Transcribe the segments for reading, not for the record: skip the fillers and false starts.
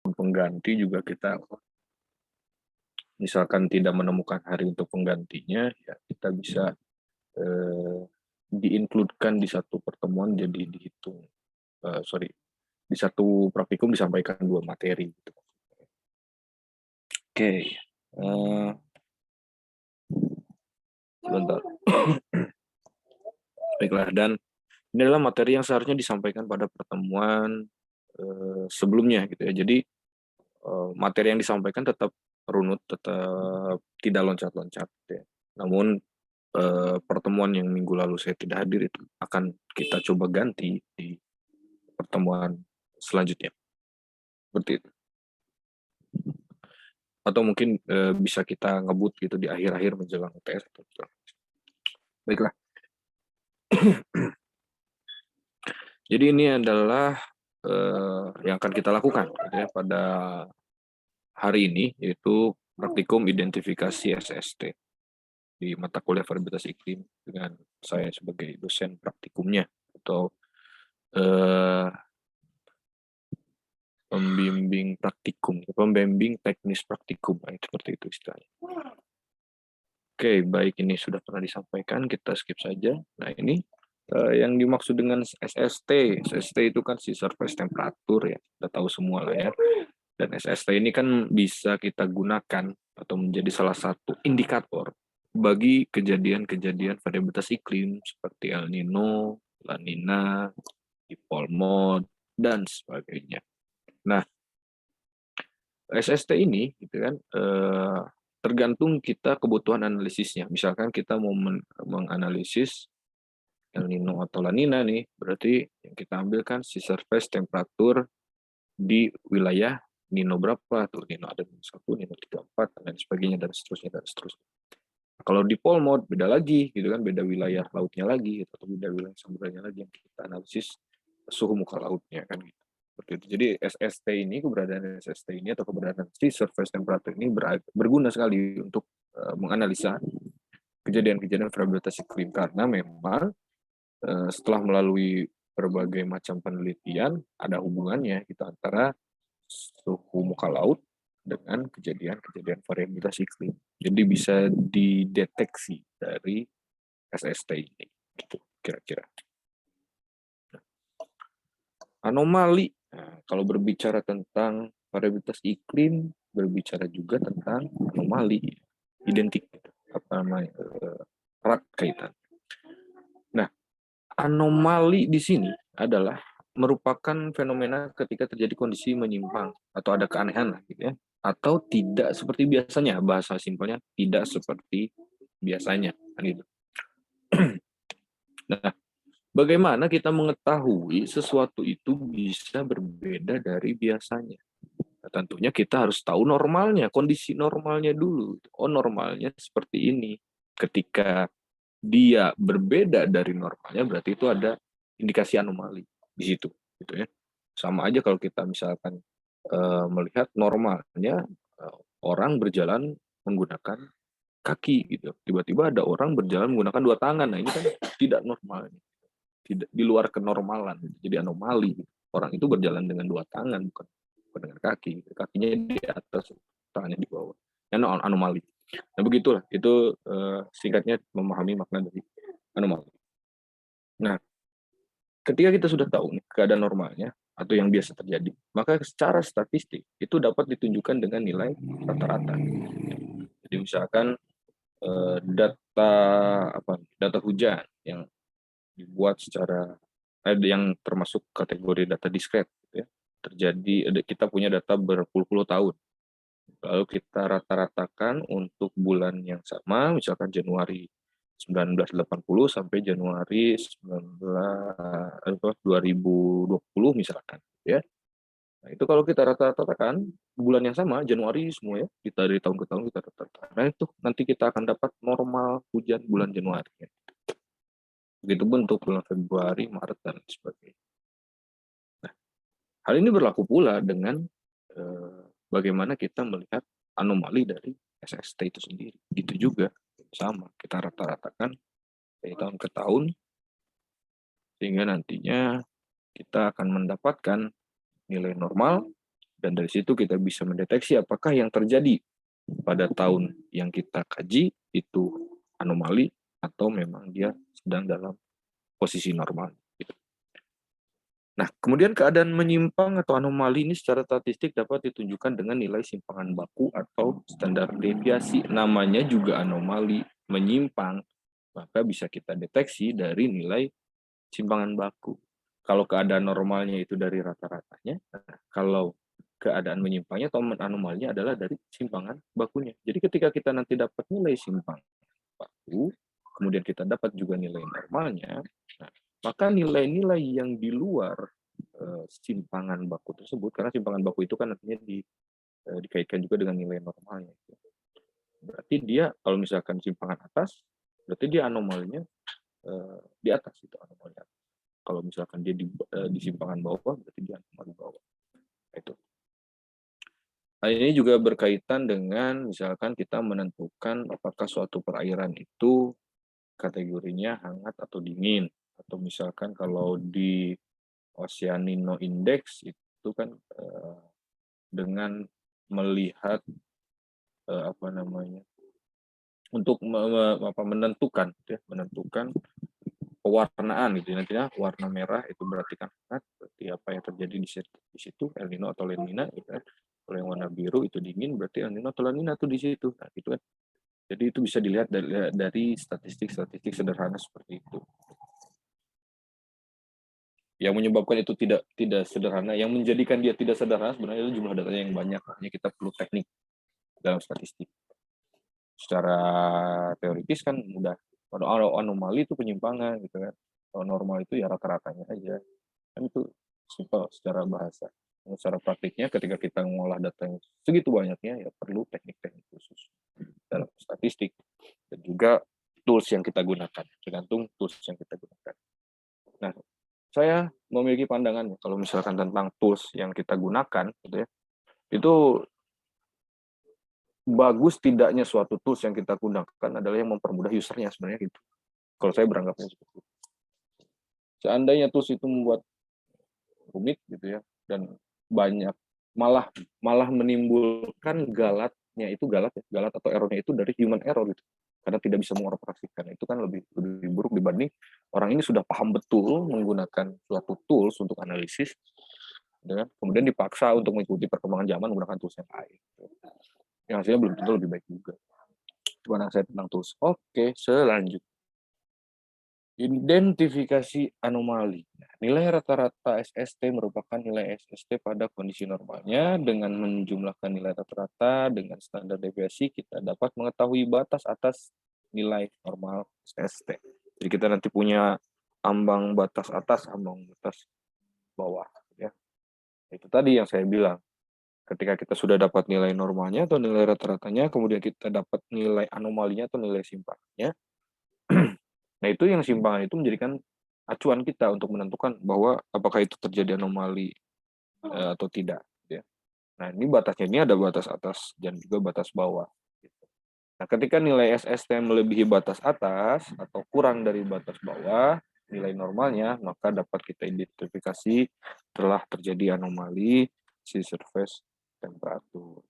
pengganti juga kita misalkan tidak menemukan hari untuk penggantinya, ya kita bisa di-include-kan di satu pertemuan, jadi dihitung, di satu praktikum disampaikan 2 materi gitu. Oke, sebentar. Baiklah, dan ini adalah materi yang seharusnya disampaikan pada pertemuan sebelumnya gitu ya. Jadi materi yang disampaikan tetap runut, tetap tidak loncat-loncat ya. Namun pertemuan yang minggu lalu saya tidak hadir itu akan kita coba ganti di pertemuan selanjutnya. Seperti itu. Atau mungkin bisa kita ngebut gitu di akhir-akhir menjelang UTS. Baiklah. Jadi ini adalah yang akan kita lakukan gitu ya, pada hari ini, yaitu praktikum identifikasi SST di mata kuliah variabilitas iklim dengan saya sebagai dosen praktikumnya atau pembimbing praktikum, pembimbing teknis praktikum, seperti itu istilahnya. Oke, baik, ini sudah pernah disampaikan, kita skip saja. Nah, ini yang dimaksud dengan SST. SST itu kan si surface temperature ya, kita tahu semua lah ya. Dan SST ini kan bisa kita gunakan atau menjadi salah satu indikator bagi kejadian-kejadian variabilitas iklim seperti El Nino, La Nina, dipole mode, dan sebagainya. Nah, SST ini gitu kan tergantung kita kebutuhan analisisnya. Misalkan kita mau menganalisis El Nino atau La Nina nih, berarti yang kita ambil kan si surface temperature di wilayah Nino berapa tuh, Nino ada -1, Nino 34, dan sebagainya, dan seterusnya, dan seterusnya. Kalau di pole mode beda lagi gitu kan, beda wilayah lautnya lagi atau beda wilayah samudranya lagi yang kita analisis suhu muka lautnya kan gitu. Seperti itu. Jadi SST ini, keberadaan SST ini atau keberadaan si surface temperature ini berguna sekali untuk menganalisa kejadian-kejadian variabilitas iklim, karena memang setelah melalui berbagai macam penelitian ada hubungannya gitu antara suhu muka laut dengan kejadian-kejadian variabilitas iklim. Jadi bisa dideteksi dari SST ini, gitu kira-kira. Anomali. Nah, kalau berbicara tentang variabilitas iklim, berbicara juga tentang anomali, identik, apa namanya, erat kaitan. Nah, anomali di sini adalah merupakan fenomena ketika terjadi kondisi menyimpang atau ada keanehan lah gitu ya, atau tidak seperti biasanya, bahasa simpelnya tidak seperti biasanya kan gitu. Nah, bagaimana kita mengetahui sesuatu itu bisa berbeda dari biasanya? Nah, tentunya kita harus tahu normalnya, kondisi normalnya dulu. Oh, normalnya seperti ini. Ketika dia berbeda dari normalnya, berarti itu ada indikasi anomali di situ, gitu ya. Sama aja kalau kita misalkan melihat normalnya orang berjalan menggunakan kaki gitu, tiba-tiba ada orang berjalan menggunakan 2 tangan. Nah, ini kan tidak normal, tidak di luar kenormalan, jadi anomali. Orang itu berjalan dengan 2 tangan, bukan dengan kaki, kakinya di atas, tangannya di bawah. Anomali. Nah, begitulah, itu singkatnya memahami makna dari anomali. Nah, ketika kita sudah tahu nih keadaan normalnya atau yang biasa terjadi, maka secara statistik itu dapat ditunjukkan dengan nilai rata-rata. Jadi misalkan data data hujan yang dibuat secara yang termasuk kategori data diskret gitu ya. Terjadi, kita punya data berpuluh-puluh tahun. Lalu kita rata-ratakan untuk bulan yang sama, misalkan Januari 1980 sampai Januari 2020 misalkan, ya. Nah, itu kalau kita rata-ratakan bulan yang sama, Januari semua ya, kita dari tahun ke tahun kita rata-ratakan. Nah, itu nanti kita akan dapat normal hujan bulan Januari. Ya. Begitupun untuk bulan Februari, Maret, dan sebagainya. Nah, hal ini berlaku pula dengan bagaimana kita melihat anomali dari SST itu sendiri. Gitu juga, sama. Kita rata-ratakan dari tahun ke tahun, sehingga nantinya kita akan mendapatkan nilai normal Dan dari situ kita bisa mendeteksi apakah yang terjadi pada tahun yang kita kaji itu anomali atau memang dia sedang dalam posisi normal. Nah, kemudian keadaan menyimpang atau anomali ini secara statistik dapat ditunjukkan dengan nilai simpangan baku atau standar deviasi. Namanya juga anomali, menyimpang, maka bisa kita deteksi dari nilai simpangan baku. Kalau keadaan normalnya itu dari rata-ratanya, nah, kalau keadaan menyimpangnya atau anomalinya adalah dari simpangan bakunya. Jadi ketika kita nanti dapat nilai simpang baku, kemudian kita dapat juga nilai normalnya, nah, maka nilai-nilai yang di luar simpangan baku tersebut, karena simpangan baku itu kan nantinya dikaitkan juga dengan nilai normalnya. Berarti dia kalau misalkan simpangan atas, berarti dia anomalinya di atas itu anomalinya. Kalau misalkan dia di simpangan bawah, berarti dia anomali bawah. Itu. Nah, ini juga berkaitan dengan misalkan kita menentukan apakah suatu perairan itu kategorinya hangat atau dingin, atau misalkan kalau di Oceanino Index itu kan dengan melihat apa namanya untuk menentukan pewarnaan gitu nantinya warna merah itu berarti kan hangat, berarti apa yang terjadi di situ El Nino atau La Nina gitu kan. Kalau yang warna biru itu dingin berarti El Nino atau La Nina tuh di situ. Nah, gitu kan. Jadi itu bisa dilihat dari statistik-statistik sederhana seperti itu. Yang menyebabkan itu tidak sederhana, yang menjadikan dia tidak sederhana sebenarnya itu jumlah datanya yang banyak, hanya kita perlu teknik dalam statistik. Secara teoritis kan mudah. Kalau anomali itu penyimpangan gitu kan. Kalau normal itu ya rata-ratanya aja. Kan itu simpel secara bahasa. Secara praktiknya ketika kita mengolah data yang segitu banyaknya ya perlu teknik-teknik khusus dalam statistik dan juga tools yang kita gunakan, tergantung tools yang kita gunakan. Nah, saya memiliki pandangan kalau misalkan tentang tools yang kita gunakan gitu ya. Itu bagus tidaknya suatu tools yang kita gunakan adalah yang mempermudah usernya sebenarnya gitu. Kalau saya beranggapnya seperti itu. Seandainya tools itu membuat rumit gitu ya dan banyak malah menimbulkan galatnya itu galat atau errornya itu dari human error gitu karena tidak bisa mengoperasikan itu kan lebih buruk dibanding orang ini sudah paham betul menggunakan suatu tools untuk analisis ya, kemudian dipaksa untuk mengikuti perkembangan zaman menggunakan tools yang lain yang hasilnya belum tentu lebih baik juga. Itu saya tentang tools. Oke, selanjutnya identifikasi anomali. Nah, nilai rata-rata SST merupakan nilai SST pada kondisi normalnya. Dengan menjumlahkan nilai rata-rata dengan standar deviasi, kita dapat mengetahui batas atas nilai normal SST. Jadi kita nanti punya ambang batas atas, ambang batas bawah. Ya. Itu tadi yang saya bilang. Ketika kita sudah dapat nilai normalnya atau nilai rata-ratanya, kemudian kita dapat nilai anomalinya atau nilai simpangannya, nah, itu yang simpangan itu menjadikan acuan kita untuk menentukan bahwa apakah itu terjadi anomali atau tidak. Ya. Nah, ini batasnya ini ada batas atas dan juga batas bawah. Nah, ketika nilai SST melebihi batas atas atau kurang dari batas bawah, nilai normalnya, maka dapat kita identifikasi telah terjadi anomali si surface temperatur.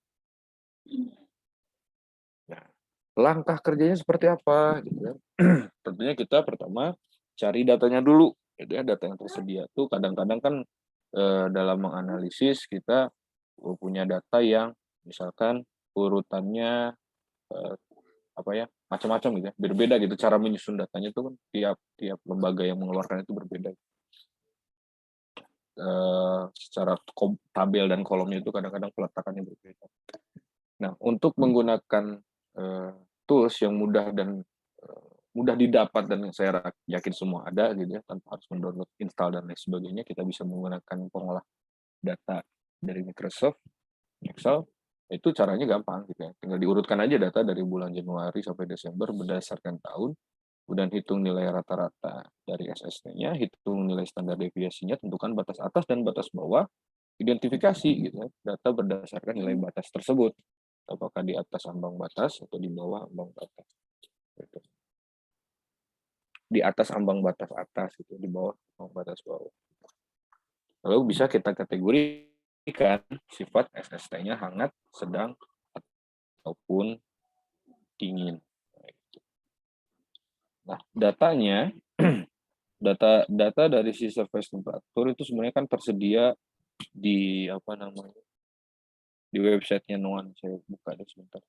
Nah, langkah kerjanya seperti apa? Gitu kan. Tentunya kita pertama cari datanya dulu, gitu ya, data yang tersedia tuh kadang-kadang kan dalam menganalisis kita punya data yang misalkan urutannya apa ya macam-macam gitu ya, berbeda gitu cara menyusun datanya itu kan tiap lembaga yang mengeluarkan itu berbeda. Secara tabel dan kolomnya itu kadang-kadang peletakannya berbeda. Nah, untuk menggunakan tools yang mudah dan mudah didapat dan saya yakin semua ada gitu ya tanpa harus mendownload, install dan lain sebagainya, kita bisa menggunakan pengolah data dari Microsoft Excel. Itu caranya gampang gitu ya. Tinggal diurutkan aja data dari bulan Januari sampai Desember berdasarkan tahun, kemudian hitung nilai rata-rata dari SST-nya, hitung nilai standar deviasinya, tentukan batas atas dan batas bawah, identifikasi gitu ya, data berdasarkan nilai batas tersebut. Apakah di atas ambang batas atau di bawah ambang batas. Gitu. Di atas ambang batas atas itu, di bawah ambang batas bawah. Lalu bisa kita kategori kan sifat SST-nya hangat, sedang, ataupun dingin. Nah, datanya, data dari si surface temperature itu sebenarnya kan tersedia di apa namanya, di websitenya NOAA. Saya buka deh sebentar.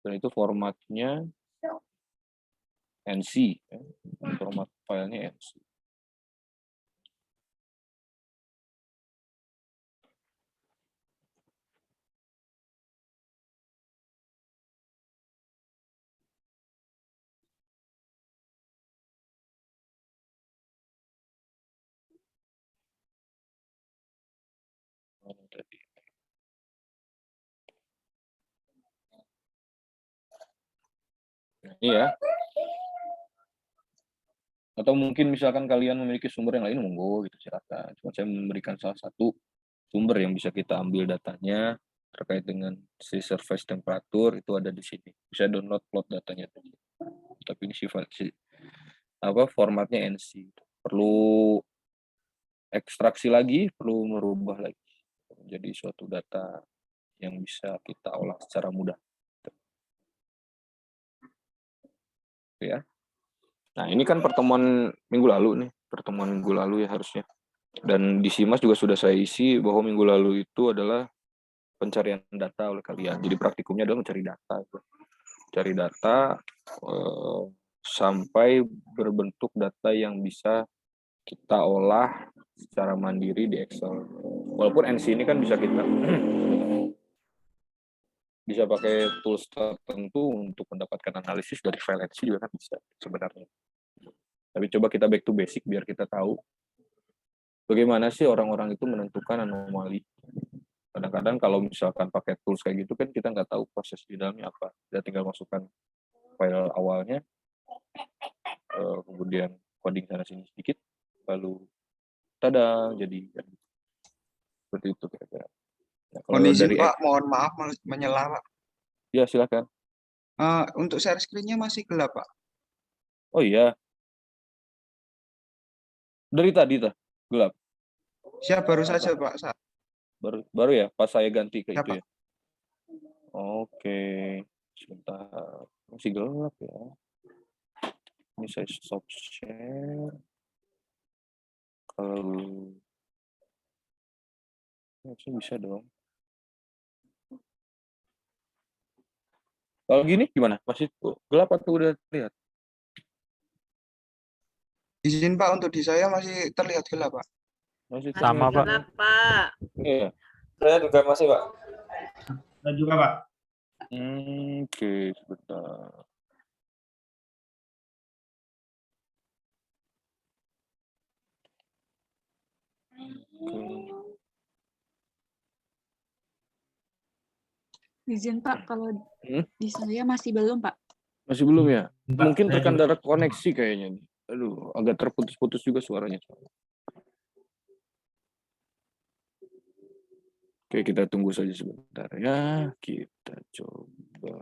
Dan itu formatnya NC, ya. Format filenya NC. Tadi. Nah, ini ya. Atau mungkin misalkan kalian memiliki sumber yang lain, monggo gitu silakan. Cuma saya memberikan salah satu sumber yang bisa kita ambil datanya terkait dengan si surface temperature itu ada di sini. Bisa download plot datanya tadi. Tapi ini sifat apa formatnya NC. Perlu ekstraksi lagi, perlu merubah lagi menjadi suatu data yang bisa kita olah secara mudah. Ya. Nah, ini kan pertemuan minggu lalu nih, pertemuan minggu lalu ya harusnya. Dan di SIMAS juga sudah saya isi bahwa minggu lalu itu adalah pencarian data oleh kalian. Jadi praktikumnya adalah mencari data. Cari data sampai berbentuk data yang bisa kita olah secara mandiri di Excel. Walaupun NC ini kan bisa kita bisa pakai tools tertentu untuk mendapatkan analisis dari file NC juga kan bisa sebenarnya. Tapi coba kita back to basic biar kita tahu bagaimana sih orang-orang itu menentukan anomali. Kadang-kadang kalau misalkan pakai tools kayak gitu kan kita nggak tahu proses di dalamnya apa. Kita tinggal masukkan file awalnya, kemudian coding sana sini sedikit, lalu tada jadi seperti itu kira-kira. Nah, kalau Mohon izin dari Pak, mohon maaf menyela Pak. ya silakan. Untuk share screen-nya masih gelap Pak. Oh iya, dari tadi tuh gelap. Siap baru saja Pak. Baru ya pas saya ganti ke Ya, itu Pak. ya. Oke, sebentar masih gelap ya. Ini saya stop share. Kalau bisa dong. Kalau gini gimana? Masih gelap atau udah lihat? Izin Pak, untuk di saya masih terlihat gelap Pak. Masih Sama, Pak. Gelap, Pak. Iya. Saya juga masih, Pak. Dan juga Pak. Oke, sebentar. Izin Pak, kalau di saya masih belum Pak. Masih belum ya? Mungkin terkendala koneksi kayaknya nih. Aduh, agak terputus-putus juga suaranya. Oke, kita tunggu saja sebentar ya. Kita coba.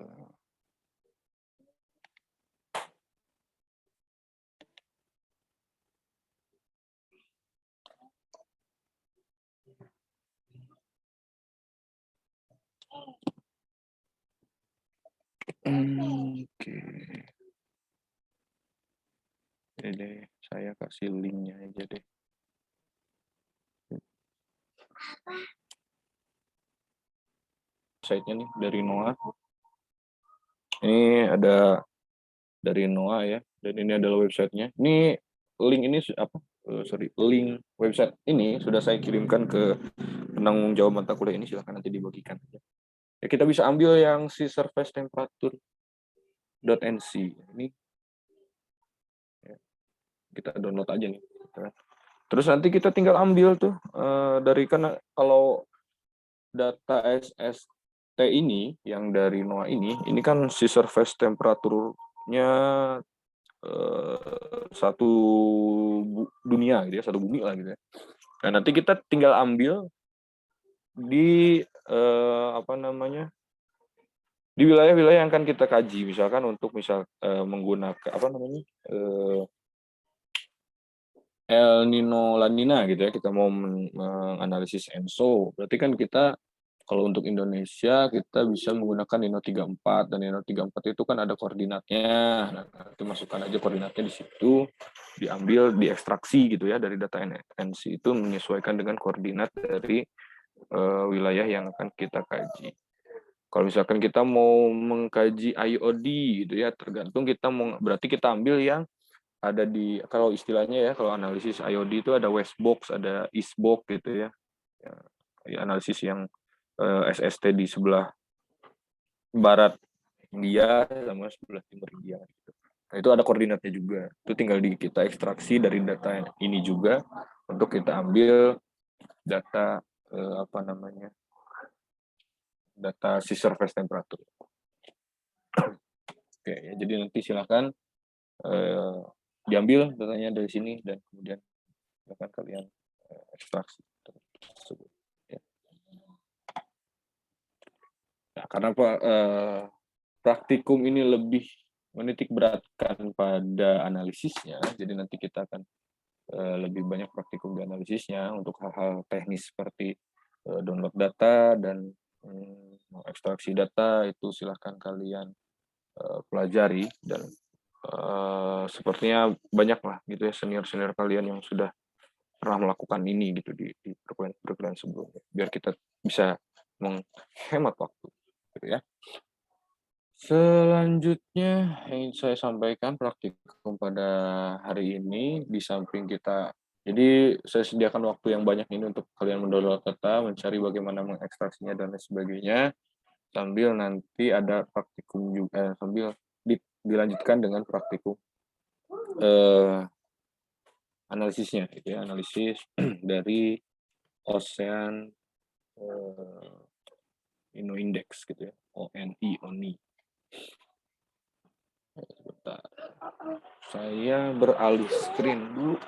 Oke. Deh, saya kasih linknya aja deh. Site-nya nih dari NOAA. Ini ada dari NOAA ya, dan ini adalah websitenya. Ini link ini apa? Link website ini sudah saya kirimkan ke penanggung jawab mata kuliah ini, silahkan nanti dibagikan. Ya, kita bisa ambil yang si surface temperature .nc ini. Ya, kita download aja nih. Terus nanti kita tinggal ambil tuh dari karena kalau data SST ini yang dari NOAA ini kan si surface temperature-nya satu dunia gitu ya, satu bumi lah gitu ya. Nah, nanti kita tinggal ambil di apa namanya? Di wilayah-wilayah yang akan kita kaji, misalkan untuk menggunakan apa namanya? El Nino La Nina gitu ya, kita mau menganalisis ENSO, berarti kan kita kalau untuk Indonesia kita bisa menggunakan Nino 34, dan Nino 34 itu kan ada koordinatnya. Nah, nanti masukkan aja koordinatnya di situ, diambil, diekstraksi gitu ya dari data NC itu menyesuaikan dengan koordinat dari wilayah yang akan kita kaji. Kalau misalkan kita mau mengkaji IOD gitu ya, tergantung kita mau, berarti kita ambil yang ada di, kalau istilahnya ya, kalau analisis IOD itu ada west box, ada east box gitu ya. Analisis yang SST di sebelah barat India sama sebelah timur India gitu. Nah, itu ada koordinatnya juga. Itu tinggal kita ekstraksi dari data ini juga untuk kita ambil data apa namanya? Data sea surface temperature. Oke, ya, jadi nanti silakan diambil datanya dari sini dan kemudian silakan kalian ekstraksi tersebut. Ya. Nah, karena praktikum ini lebih menitik beratkan pada analisisnya, jadi nanti kita akan lebih banyak praktikum di analisisnya untuk hal-hal teknis seperti download data dan ekstraksi data, itu silahkan kalian pelajari, dan sepertinya banyak lah gitu ya senior-senior kalian yang sudah pernah melakukan ini gitu di perkuliahan sebelumnya, biar kita bisa menghemat waktu gitu ya. Selanjutnya yang saya sampaikan praktikum pada hari ini, di samping kita, jadi saya sediakan waktu yang banyak ini untuk kalian mendownload data, mencari bagaimana mengekstraksinya dan lain sebagainya, sambil nanti ada praktikum juga, sambil dilanjutkan dengan praktikum analisisnya gitu ya, analisis dari Ocean Inno Index gitu ya, ONI. Sebentar. Saya beralih screen dulu.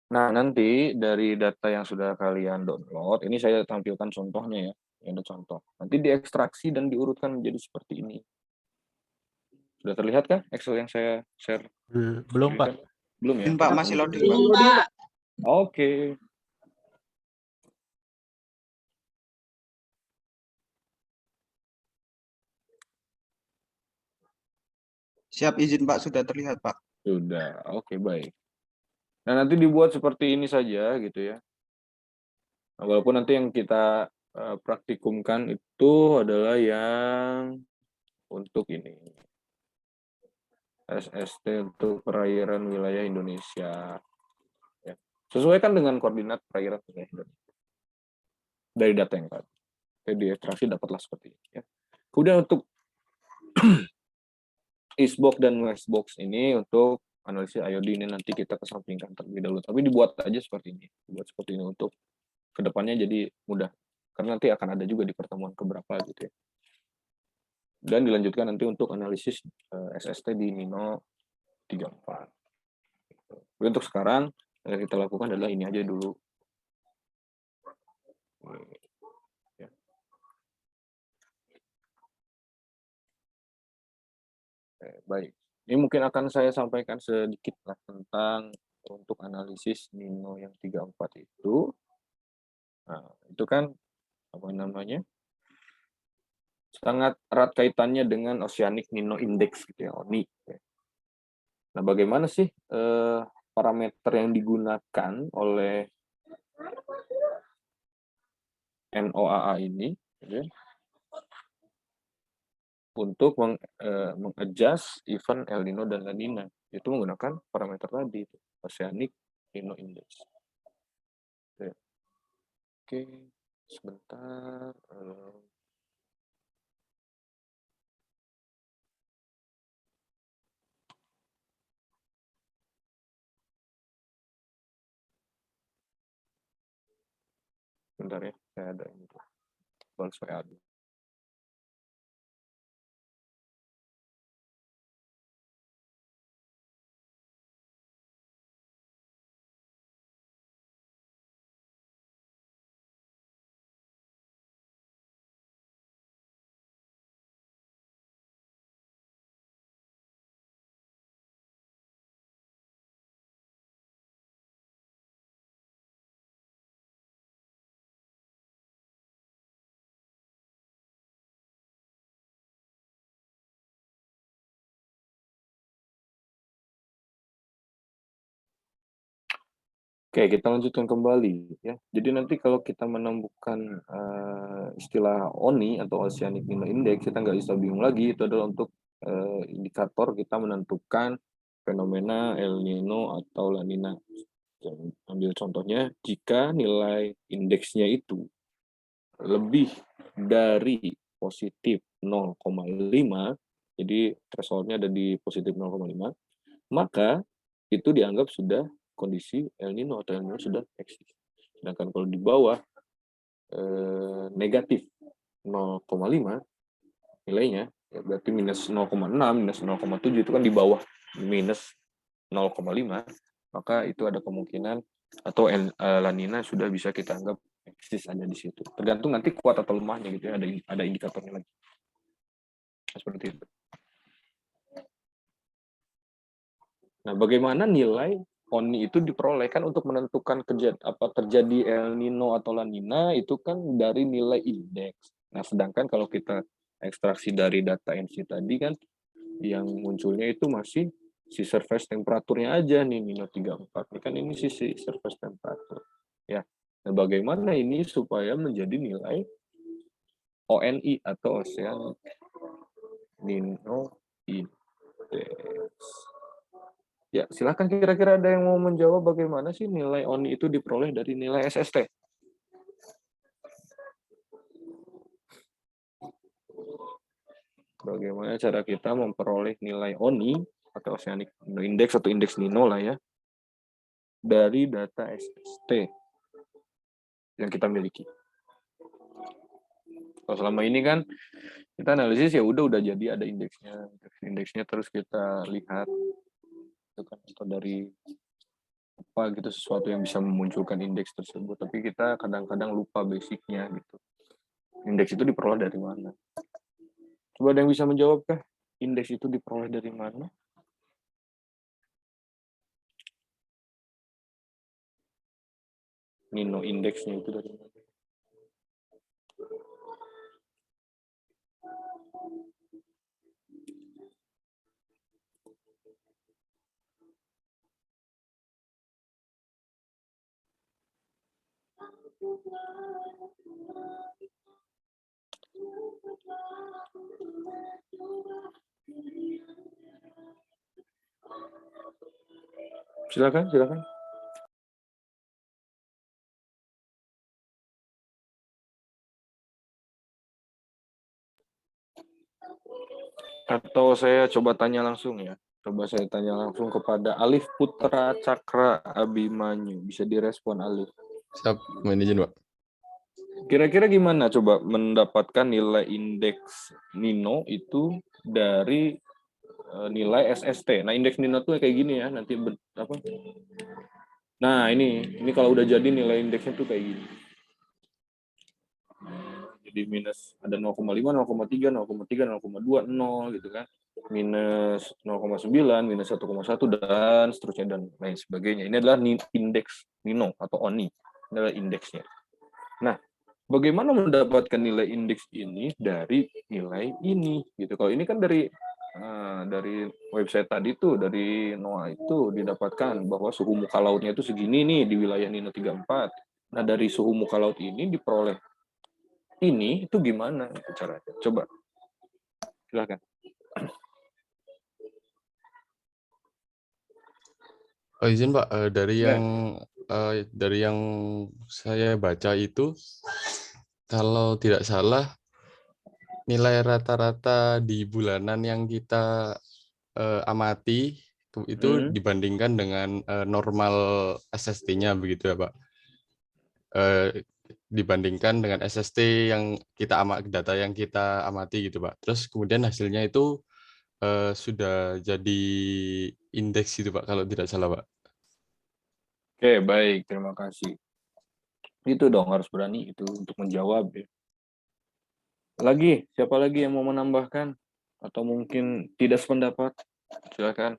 Nah, nanti dari data yang sudah kalian download, ini saya tampilkan contohnya ya. Ini ada contoh. Nanti diekstraksi dan diurutkan menjadi seperti ini. Sudah terlihat kah Excel yang saya share? Belum, Pak. Belum ya? Pak, masih loading, Pak. Belum, Pak. Oke. Siap izin, Pak. Sudah terlihat, Pak. Sudah. Oke, baik. Nah, nanti dibuat seperti ini saja gitu ya. Nah, walaupun nanti yang kita praktikumkan itu adalah yang untuk ini. SST untuk perairan wilayah Indonesia. Ya. Sesuaikan dengan koordinat perairan wilayah Indonesia. Dari data yang tadi. Jadi ekstraksi dapatlah seperti ini. Ya. Kemudian untuk Eastbox dan Westbox ini untuk analisis IOD ini nanti kita kesampingkan terlebih dahulu. Tapi dibuat aja seperti ini. Dibuat seperti ini untuk kedepannya jadi mudah. Karena nanti akan ada juga di pertemuan keberapa gitu ya. Dan dilanjutkan nanti untuk analisis SST di Nino 34. Untuk sekarang yang kita lakukan adalah ini aja dulu. Ya. Baik. Ini mungkin akan saya sampaikan sedikit lah tentang untuk analisis Nino yang 34 itu. Nah, itu kan apa namanya? Sangat erat kaitannya dengan Oceanic Nino Index gitu ya, ONI. Nah, bagaimana sih parameter yang digunakan oleh NOAA ini gitu ya, untuk mengadjust event El Nino dan La Nina? Itu menggunakan parameter tadi, Oceanic Nino Index. Oke, sebentar. Sebentar ya, saya ada ini. Balas WA dulu. Oke, kita lanjutkan kembali ya. Jadi nanti kalau kita menemukan istilah ONI atau Oceanic Nino Index, kita nggak bisa bingung lagi. Itu adalah untuk indikator kita menentukan fenomena El Nino atau La Nina. Ambil contohnya, jika nilai indeksnya itu lebih dari positif 0,5, jadi thresholdnya ada di positif 0,5, maka itu dianggap sudah kondisi El Nino atau El Nino sudah eksis. Sedangkan kalau di bawah negatif 0,5 nilainya, ya berarti minus 0,6, minus 0,7 itu kan di bawah minus 0,5, maka itu ada kemungkinan atau La Nina sudah bisa kita anggap eksis ada di situ. Tergantung nanti kuat atau lemahnya gitu ya, ada indikatornya lagi. Seperti itu. Nah, bagaimana nilai ONI itu diperoleh kan untuk menentukan terjadi El Nino atau La Nina itu kan dari nilai indeks. Nah, sedangkan kalau kita ekstraksi dari data NC tadi kan yang munculnya itu masih si surface temperaturnya aja nih Nino 34. Ini kan ini si surface temperatur. Ya. Nah, bagaimana ini supaya menjadi nilai ONI atau Oceanic Nino Index. Ya, silakan kira-kira ada yang mau menjawab bagaimana sih nilai ONI itu diperoleh dari nilai SST? Bagaimana cara kita memperoleh nilai ONI atau Oceanic Nino Index atau indeks Nino lah ya dari data SST yang kita miliki. Kalau selama ini kan kita analisis ya udah jadi ada indeksnya terus kita lihat itu kan atau dari apa gitu sesuatu yang bisa memunculkan indeks tersebut, tapi kita kadang-kadang lupa basicnya gitu. Indeks itu diperoleh dari mana? Coba ada yang bisa menjawab kah? Indeks itu diperoleh dari mana? Nino indeksnya itu dari mana? Silakan. Atau saya coba tanya langsung ya. Coba saya tanya langsung kepada Alif Putra Cakra Abimanyu. Bisa direspon Alif. Siap, mohon izin, Pak. Kira-kira gimana coba mendapatkan nilai indeks Nino itu dari nilai SST. Nah, indeks Nino tuh kayak gini ya, nanti apa? Nah, ini kalau udah jadi nilai indeksnya tuh kayak gini. Jadi minus ada 0,5, 0,3, 0,3, 0,2, 0 gitu kan. Minus 0,9, minus 1,1 dan seterusnya dan lain sebagainya. Ini adalah indeks Nino atau ONI. Ini adalah indeksnya. Nah, bagaimana mendapatkan nilai indeks ini dari nilai ini gitu. Kalau ini kan dari website tadi tuh, dari NOAA itu didapatkan bahwa suhu muka lautnya itu segini nih di wilayah Nino 34. Nah, dari suhu muka laut ini diperoleh ini itu gimana caranya? Coba silakan. Oh, izin Pak, Ya. dari yang saya baca itu, kalau tidak salah nilai rata-rata di bulanan yang kita amati itu Hmm. dibandingkan dengan normal SST-nya begitu ya Pak. Eh, Dibandingkan dengan SST yang kita data yang kita amati gitu Pak. Terus kemudian hasilnya itu sudah jadi indeks itu Pak kalau tidak salah Pak. Oke, baik. Terima kasih. Itu dong harus berani itu untuk menjawab ya. Lagi, siapa lagi yang mau menambahkan atau mungkin tidak sependapat? Silakan.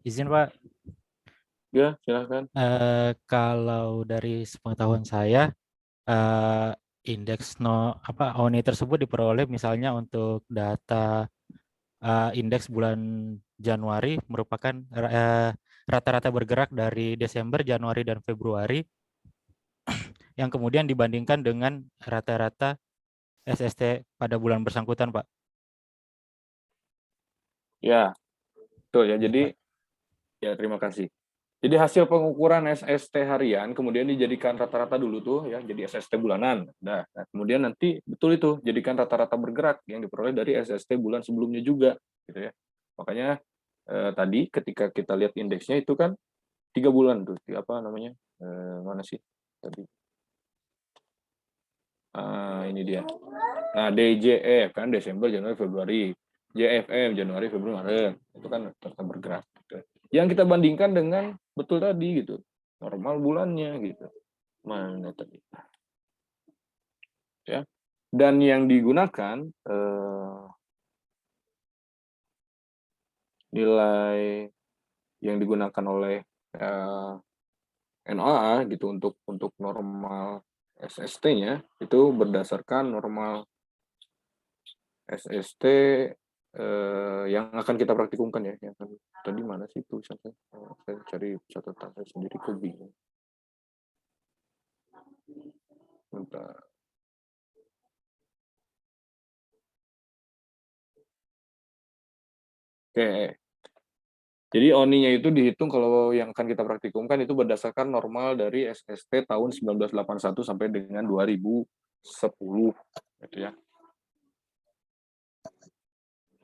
Izin Pak, Ya, silakan. kalau dari sepengetahuan saya, eh, indeks ONI tersebut diperoleh misalnya untuk data indeks bulan Januari merupakan rata-rata bergerak dari Desember, Januari, dan Februari yang kemudian dibandingkan dengan rata-rata SST pada bulan bersangkutan, Pak. Ya, betul ya. Ya, Jadi, Pak. ya terima kasih. Jadi hasil pengukuran SST harian kemudian dijadikan rata-rata dulu tuh ya, jadi SST bulanan. Nah, kemudian nanti betul itu jadikan rata-rata bergerak yang diperoleh dari SST bulan sebelumnya juga, gitu ya. Makanya tadi ketika kita lihat indeksnya itu kan 3 bulan tuh, apa namanya? Mana sih tadi? Ini dia. Nah, DJF kan Desember, Januari, Februari. JFM Januari, Februari, Maret. Itu kan tetap bergerak. Gitu. Yang kita bandingkan dengan betul tadi gitu. Normal bulannya gitu. Mana tadi? Ya. Dan yang digunakan nilai yang digunakan oleh NOA gitu untuk normal SST-nya itu berdasarkan normal SST yang akan kita praktikumkan ya. Yang tadi mana sih tulisannya? Saya cari catatan saya sendiri kok bingung. Bentar. Oke. Jadi ONI-nya itu dihitung kalau yang akan kita praktikumkan itu berdasarkan normal dari SST tahun 1981 sampai dengan 2010 gitu ya.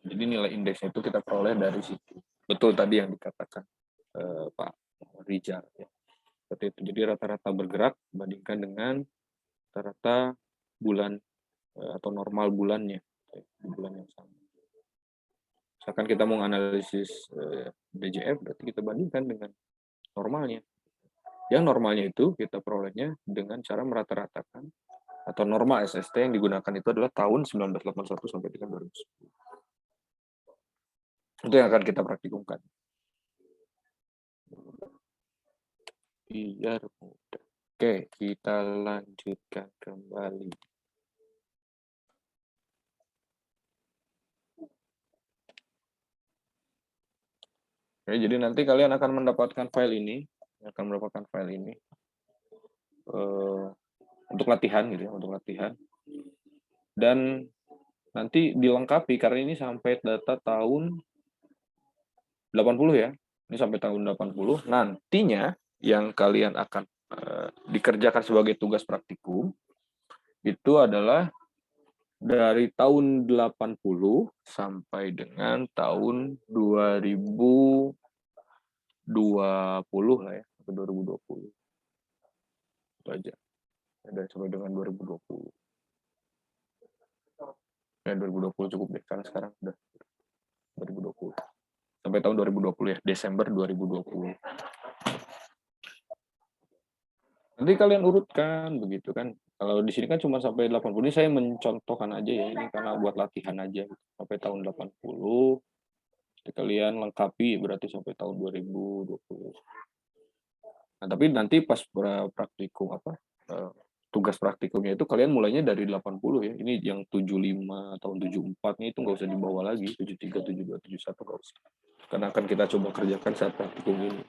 Jadi nilai indeksnya itu kita peroleh dari situ. Betul tadi yang dikatakan Pak Rijal ya. Seperti itu. Jadi rata-rata bergerak bandingkan dengan rata-rata bulan atau normal bulannya di bulan yang sama. Misalkan kita mau analisis DJF, berarti kita bandingkan dengan normalnya. Yang normalnya itu kita perolehnya dengan cara merata-ratakan atau norma SST yang digunakan itu adalah tahun 1981 sampai dengan 2010. Itu yang akan kita praktikumkan. Biar mudah. Oke, kita lanjutkan kembali. Oke, jadi nanti kalian akan mendapatkan file ini, untuk latihan gitu ya, untuk latihan. Dan nanti dilengkapi karena ini sampai data tahun 80 ya. Ini sampai tahun 80. Nantinya yang kalian akan dikerjakan sebagai tugas praktikum itu adalah dari tahun 80 sampai dengan tahun 2020 lah ya, sampai 2020. Itu aja. Dan sampai dengan 2020. Ya 2020 cukup deh, karena sekarang udah 2020. Sampai tahun 2020 ya, Desember 2020. Nanti kalian urutkan begitu kan. Kalau di sini kan cuma sampai 80. Ini saya mencontohkan aja ya, ini karena buat latihan aja. Sampai tahun 80. Jadi kalian lengkapi berarti sampai tahun 2020. Nah, tapi nanti pas praktikum tugas praktikumnya itu kalian mulainya dari 80 ya. Ini yang 75 tahun 74-nya itu nggak usah dibawa lagi, 73, 72, 71 nggak usah. Karena akan kita coba kerjakan saat praktikum ini.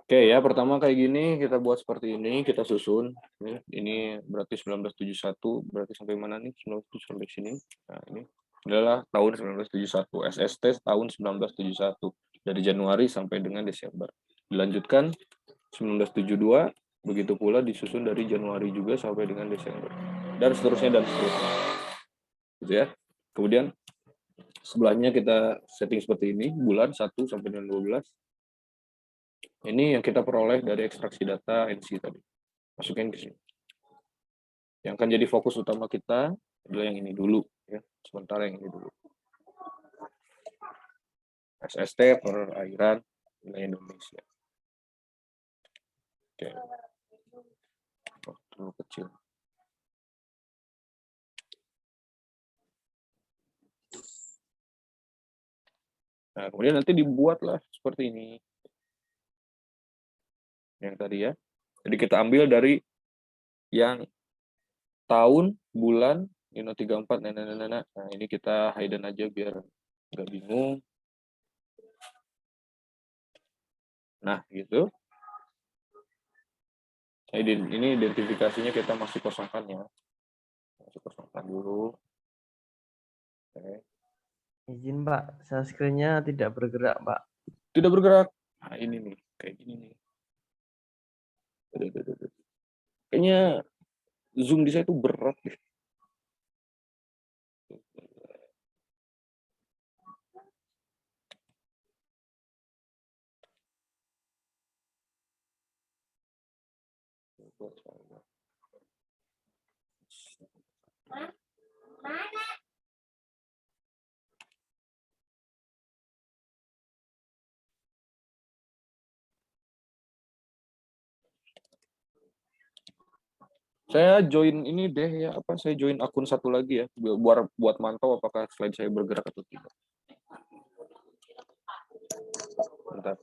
Oke ya, pertama kayak gini, kita buat seperti ini, kita susun. Ini berarti 1971, berarti sampai mana nih? 1971 sampai sini. Nah, ini adalah tahun 1971, SST tahun 1971, dari Januari sampai dengan Desember. Dilanjutkan 1972, begitu pula disusun dari Januari juga sampai dengan Desember. Dan seterusnya, dan seterusnya. Gitu ya. Kemudian sebelahnya kita setting seperti ini, bulan 1 sampai dengan 12. Ini yang kita peroleh dari ekstraksi data NC tadi. Masukin ke sini. Yang akan jadi fokus utama kita adalah yang ini dulu, ya. Sementara yang ini dulu. SST perairan wilayah Indonesia. Oke. Oh, terlalu kecil. Nah, kemudian nanti dibuatlah seperti ini. Yang tadi ya. Jadi kita ambil dari yang tahun, bulan, Nino 34, nah, ini kita hidden aja biar nggak bingung. Nah, gitu. Ini identifikasinya kita masih kosongkan ya. Masih kosongkan dulu. Oke. Izin Pak, share screen-nya tidak bergerak Pak. Tidak bergerak. Nah, ini nih, kayak gini nih. Kayaknya Zoom di saya itu berat deh. Saya join ini deh ya, saya join akun satu lagi ya, buat mantau apakah slide saya bergerak atau tidak. Bentar.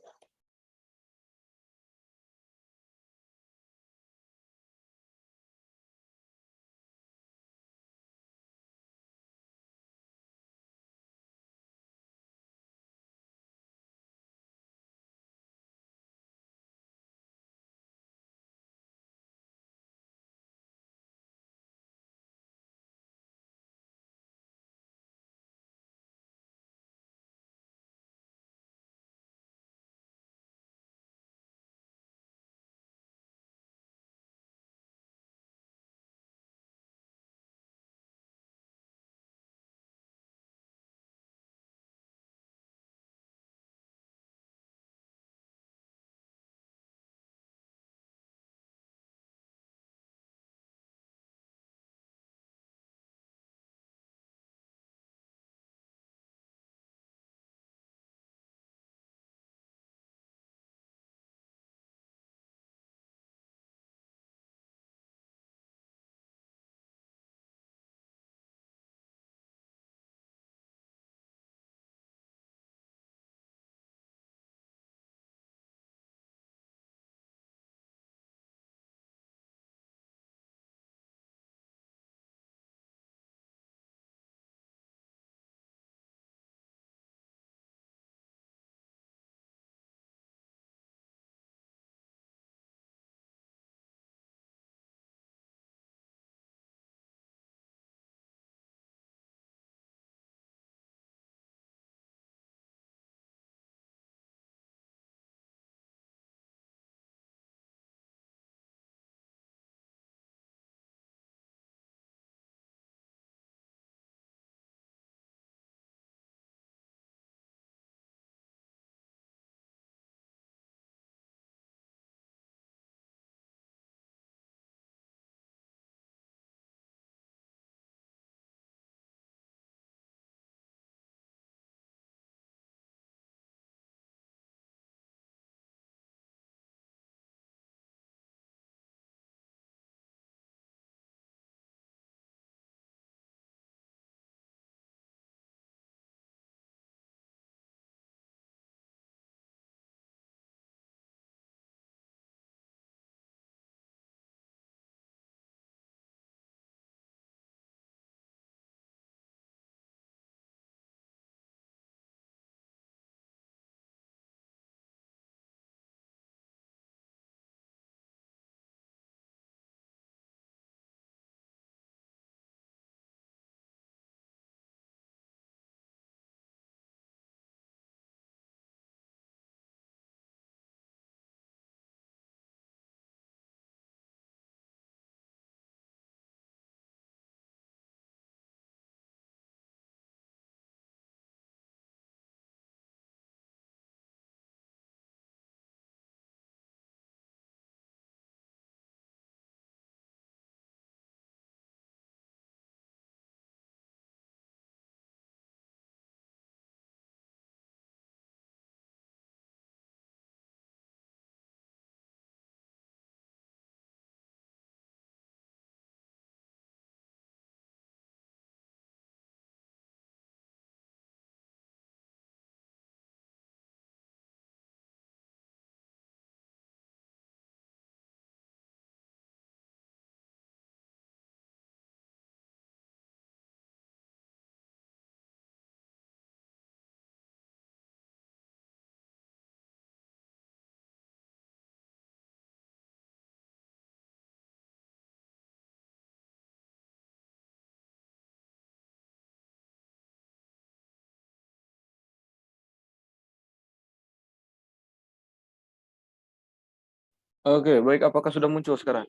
Oke, baik. Apakah sudah muncul sekarang?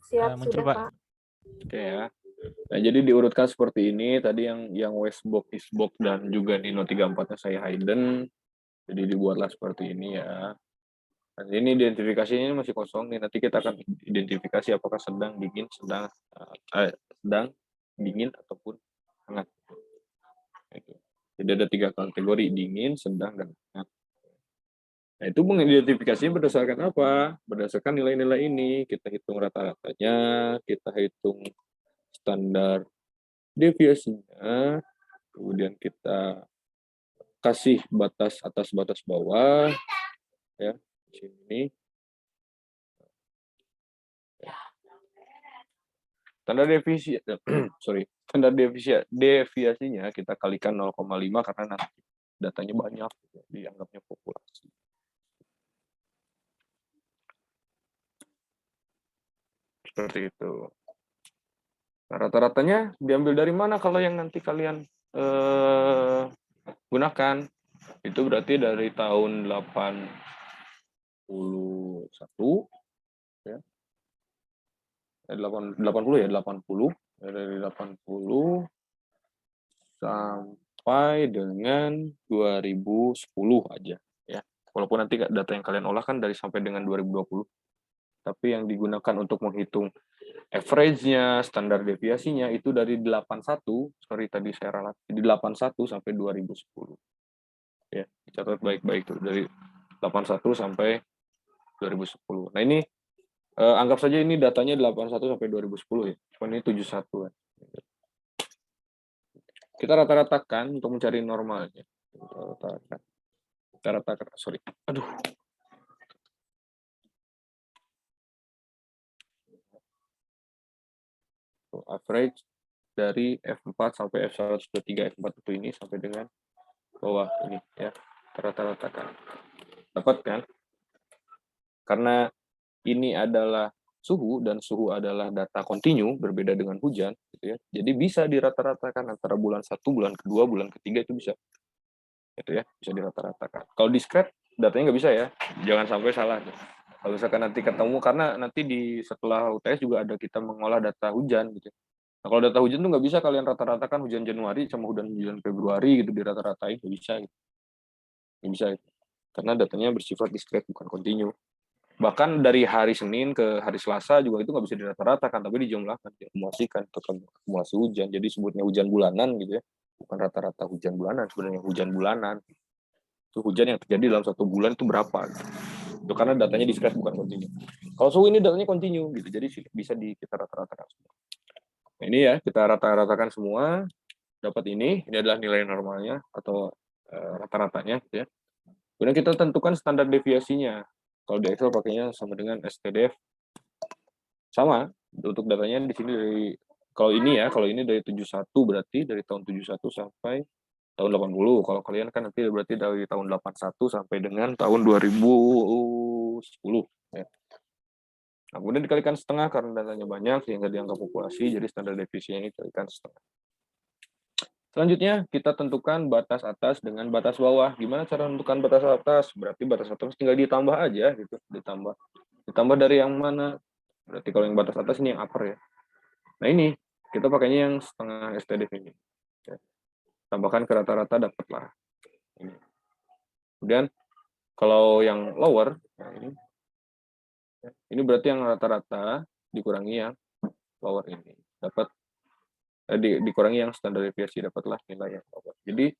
Siap, Muncul, sudah, Pak. Pak. Oke ya. Nah, jadi diurutkan seperti ini. Tadi yang Westbox, Eastbox, dan juga Nino 34-nya saya Hayden. Jadi dibuatlah seperti ini ya. Nah, ini identifikasinya masih kosong nih. Nanti kita akan identifikasi apakah sedang, dingin, sedang, dingin, ataupun hangat. Itu. Jadi ada 3 kategori, dingin, sedang, dan hangat. Nah, itu mengidentifikasinya berdasarkan apa? Berdasarkan nilai-nilai ini. Kita hitung rata-ratanya, kita hitung standar deviasinya, kemudian kita kasih batas atas, batas bawah, ya, di sini. Standar deviasi, standar deviasinya kita kalikan 0,5 karena nanti datanya banyak, dianggapnya populasi. Seperti itu. Nah, rata-ratanya diambil dari mana kalau yang nanti kalian gunakan? Itu berarti dari tahun 81, ya. 80 ya, 80. Dari 80 sampai dengan 2010 aja, ya. Walaupun nanti data yang kalian olah kan dari sampai dengan 2020. Tapi yang digunakan untuk menghitung average-nya, standar deviasinya itu dari 81, sorry tadi saya ralat, di 81 sampai 2010. Ya, catat baik-baik tuh dari 81 sampai 2010. Nah, ini anggap saja ini datanya 81 sampai 2010 ya. Cuma ini 71 kan. Kita rata-ratakan untuk mencari normalnya. Kita ratakan, sorry. Aduh. Average dari F4 sampai F123, F4 itu ini sampai dengan bawah ini ya. Rata-ratakan. Dapat kan? Karena ini adalah suhu dan suhu adalah data kontinu berbeda dengan hujan gitu ya. Jadi bisa dirata-ratakan antara bulan 1, bulan kedua, bulan ketiga itu bisa. Gitu ya, bisa dirata-ratakan. Kalau discrete datanya nggak bisa ya. Jangan sampai salah. Kalau misalkan nanti ketemu, karena nanti di setelah UTS juga ada kita mengolah data hujan gitu. Nah, kalau data hujan tuh nggak bisa kalian rata-ratakan hujan Januari sama hujan Februari gitu dirata-ratain, nggak bisa gitu. Nggak bisa gitu. Karena datanya bersifat discrete bukan kontinu. Bahkan dari hari Senin ke hari Selasa juga itu nggak bisa dirata-ratakan, tapi dijumlahkan, diakumulasikan ke akumulasi hujan. Jadi sebutnya hujan bulanan gitu ya, bukan rata-rata hujan bulanan, sebenarnya hujan bulanan. Itu hujan yang terjadi dalam 1 bulan itu berapa? Gitu. Itu karena datanya discrete bukan kontinu. Kalau suhu ini datanya kontinu gitu, jadi bisa kita rata-ratakan semua. Nah, ini ya kita rata-ratakan semua, dapat ini adalah nilai normalnya atau rata-ratanya gitu ya. Kemudian kita tentukan standar deviasinya. Kalau di Excel pakainya sama dengan STDF. Sama, untuk datanya di sini dari, kalau ini dari 71 berarti dari tahun 71 sampai tahun 80. Kalau kalian kan nanti berarti dari tahun 81 sampai dengan tahun 2010. Ya. Nah, kemudian dikalikan setengah karena datanya banyak sehingga dianggap populasi, jadi standar deviasinya ini dikalikan setengah. Selanjutnya, kita tentukan batas atas dengan batas bawah. Gimana cara menentukan batas atas? Berarti batas atas tinggal ditambah aja, gitu. Ditambah dari yang mana? Berarti kalau yang batas atas ini yang upper ya. Nah ini, kita pakainya yang setengah STDF ini. Ya. Tambahkan ke rata-rata, dapatlah. Ini. Kemudian, kalau yang lower, nah ini berarti yang rata-rata dikurangi yang lower ini. Dapat dikurangi yang standar deviasi, dapatlah nilai yang lower. Jadi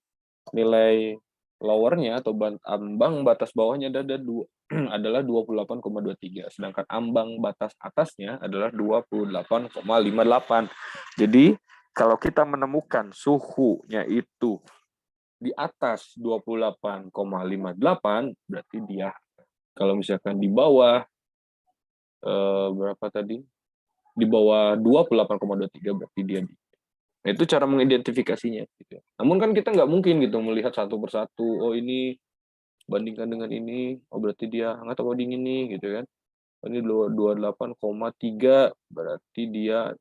nilai lowernya atau ambang batas bawahnya adalah 28,23, sedangkan ambang batas atasnya adalah 28,58. Jadi kalau kita menemukan suhunya itu di atas 28,58 berarti dia. Kalau misalkan di bawah berapa tadi? Di bawah 28,23 berarti dia di. Nah, itu cara mengidentifikasinya. Gitu. Namun kan kita nggak mungkin gitu melihat satu persatu. Oh ini bandingkan dengan ini. Oh berarti dia hangat atau dingin nih, gitu kan? Ini 28,3 berarti dia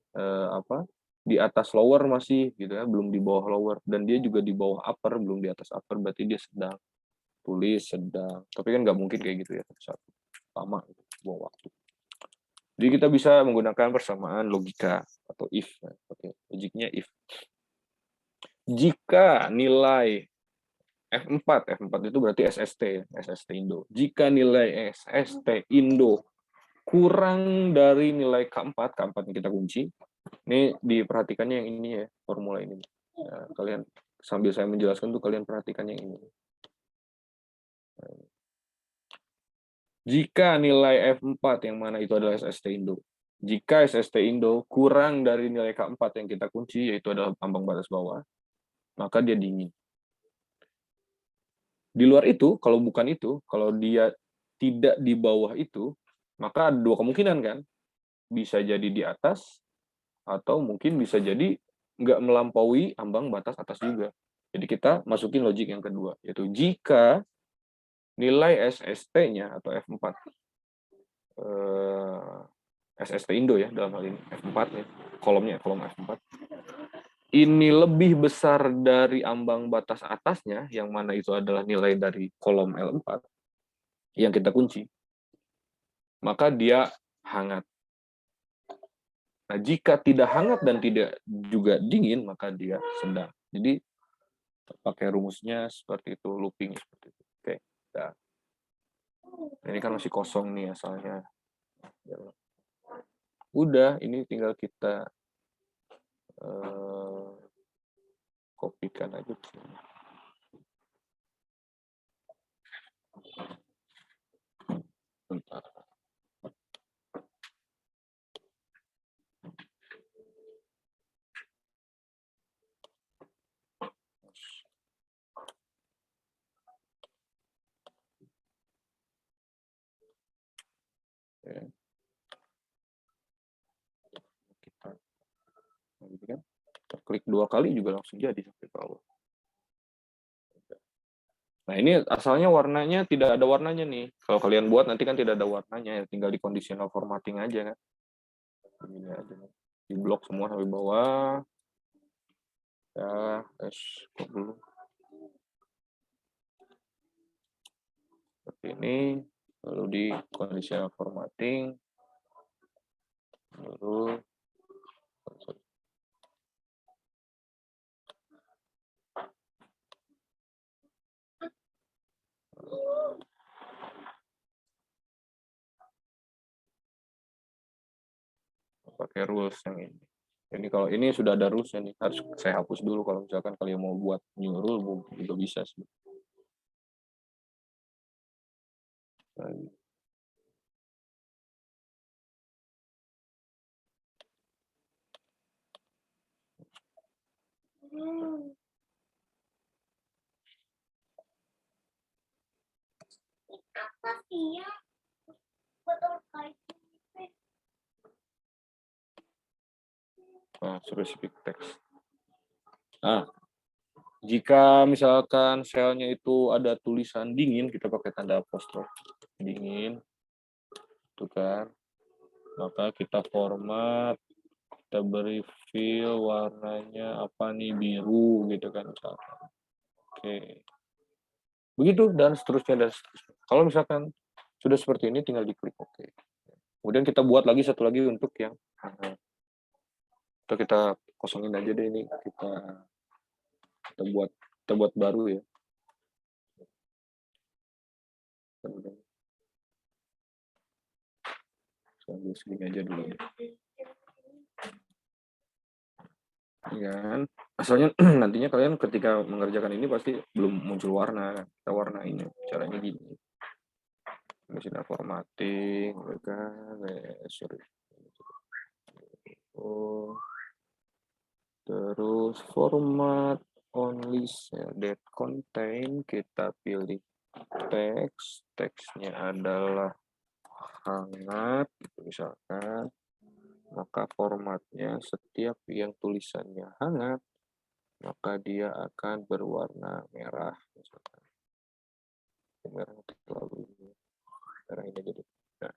di atas lower masih, gitu ya, belum di bawah lower. Dan dia juga di bawah upper, belum di atas upper, berarti dia sedang. tulis, sedang. Tapi kan nggak mungkin kayak gitu ya, satu lama, buang waktu. Jadi kita bisa menggunakan persamaan logika atau if. Oke, logiknya if. Jika nilai F4 itu berarti SST, SST Indo. Jika nilai SST Indo kurang dari nilai K4 yang kita kunci, ini diperhatikannya yang ini ya, formula ini. Ya, kalian sambil saya menjelaskan tuh kalian perhatikan yang ini. Jika nilai F4 yang mana itu adalah SST Indo, jika SST Indo kurang dari nilai K4 yang kita kunci, yaitu adalah ambang batas bawah, maka dia dingin. Di luar itu, kalau bukan itu, kalau dia tidak di bawah itu, maka ada dua kemungkinan kan, bisa jadi di atas, atau mungkin bisa jadi nggak melampaui ambang batas atas juga. Jadi kita masukin logik yang kedua, yaitu jika nilai SST-nya atau F4, SST Indo ya dalam hal ini, F4 ya, kolom F4, ini lebih besar dari ambang batas atasnya, yang mana itu adalah nilai dari kolom L4, yang kita kunci, maka dia hangat. Nah, jika tidak hangat dan tidak juga dingin, maka dia sedang. Jadi, pakai rumusnya seperti itu, looping seperti itu. Oke, nah. Ini kan masih kosong nih asalnya. Udah, ini tinggal kita kopikan aja. Bentar. Kita klik 2 kali juga langsung jadi sampai bawah. Nah, ini asalnya warnanya tidak ada warnanya nih. Kalau kalian buat nanti kan tidak ada warnanya, tinggal di conditional formatting aja kan. Ini aja. Di blok semua sampai bawah. Ya, kok belum. Seperti ini, lalu di conditional formatting, lalu pakai rules yang ini. Ini kalau ini sudah ada rules nih, harus saya hapus dulu kalau misalkan kalian mau buat new rule juga bisa sih. Nah, specific text. Nah, jika misalkan selnya itu ada tulisan dingin, kita pakai tanda apostrof dingin, itu kan. Maka kita format, kita beri fill warnanya apa nih, biru gitu kan misalkan. Oke. Begitu dan seterusnya dan seterusnya. Kalau misalkan sudah seperti ini, tinggal diklik oke. Kemudian kita buat lagi satu lagi untuk yang atau kita kosongin aja deh ini, kita buat baru ya. Sambil segini aja dulu ya. Ya, asalnya nantinya kalian ketika mengerjakan ini pasti belum muncul warna, kita warnain caranya gini. Mesin formatting, sorry. Oh, terus format only cell that contain, kita pilih teks, teksnya adalah hangat, misalkan, maka formatnya setiap yang tulisannya hangat, maka dia akan berwarna merah, misalkan. Merah terlalu merah ini jadi. Nah.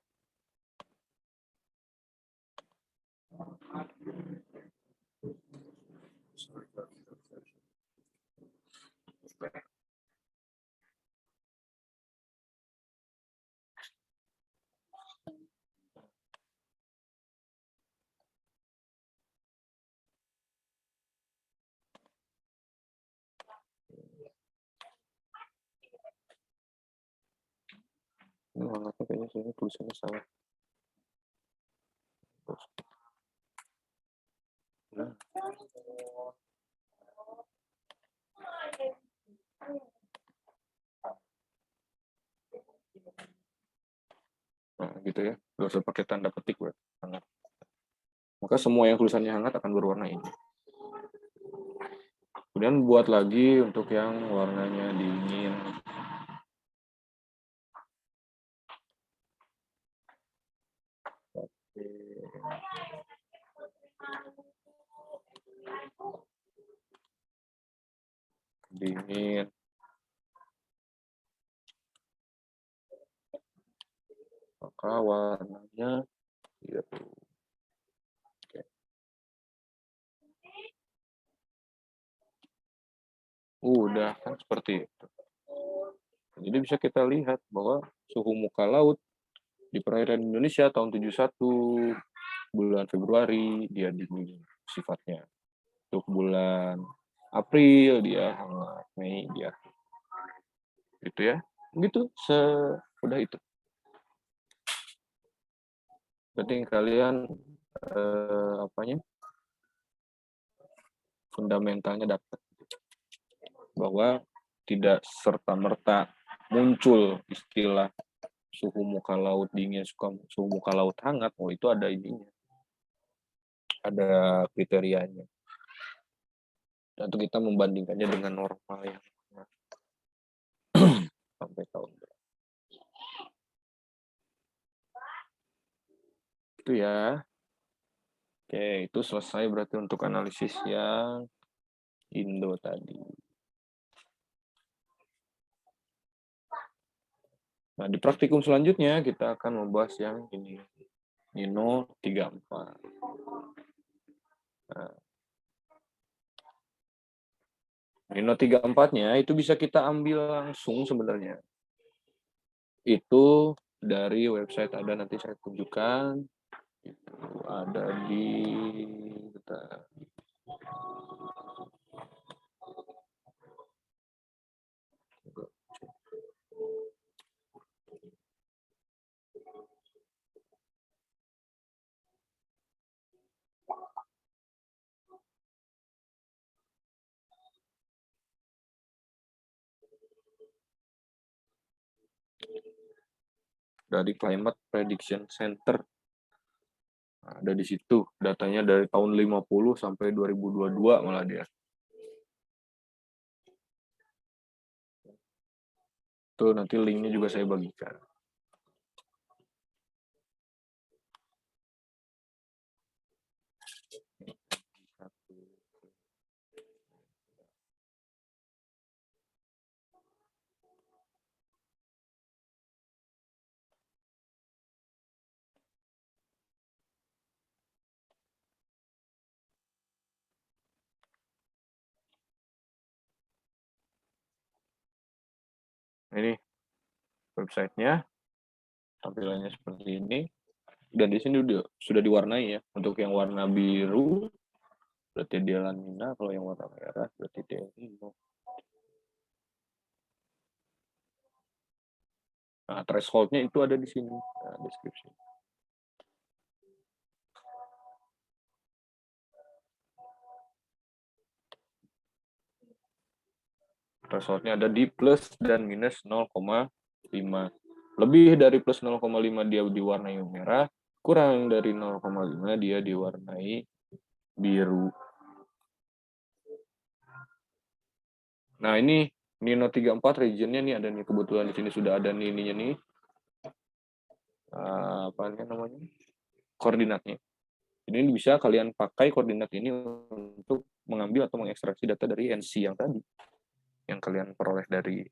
Hangatnya kayaknya sini tulisannya salah. Terus. Nah. Nah, gitu ya. Gak usah pakai tanda petik buat hangat. Maka semua yang tulisannya hangat akan berwarna ini. Kemudian buat lagi untuk yang warnanya dingin. Oke. Dingin. Maka warnanya biru. Oke. Udah kan seperti itu. Jadi bisa kita lihat bahwa suhu muka laut di perairan Indonesia tahun 71 bulan Februari dia dingin sifatnya. Untuk bulan April dia hangat, Mei dia gitu ya. Gitu semudah itu. Berarti kalian fundamentalnya dapat bahwa tidak serta-merta muncul istilah suhu muka laut dingin, suhu muka laut hangat. Oh, itu ada ininya. Ada kriterianya. Dan untuk kita membandingkannya dengan normal yang sampai tahun berapa. Itu ya. Oke, itu selesai berarti untuk analisis yang Indo tadi. Nah, di praktikum selanjutnya kita akan membahas yang ini. Nino 34. Nah, Nino 34-nya itu bisa kita ambil langsung sebenarnya. Itu dari website ada, nanti saya tunjukkan. Itu ada di dari Climate Prediction Center. Nah, ada di situ datanya dari tahun 50 sampai 2022 malah dia. Tuh nanti linknya juga saya bagikan. Ini websitenya, tampilannya seperti ini. Dan di sini sudah diwarnai ya. Untuk yang warna biru berarti dia La Nina, kalau yang warna merah berarti dia El Nino. Nah, threshold-nya itu ada di sini, nah, deskripsi. Threshold-nya ada di plus dan minus 0,5. Lebih dari plus 0,5 dia diwarnai merah, kurang dari 0,5 dia diwarnai biru. Nah, ini Nino 34 regionnya nih ada nih, kebetulan di sini sudah ada nih ininya nih. Apa namanya? Koordinatnya. Jadi ini bisa kalian pakai koordinat ini untuk mengambil atau mengekstraksi data dari NC yang tadi, yang kalian peroleh dari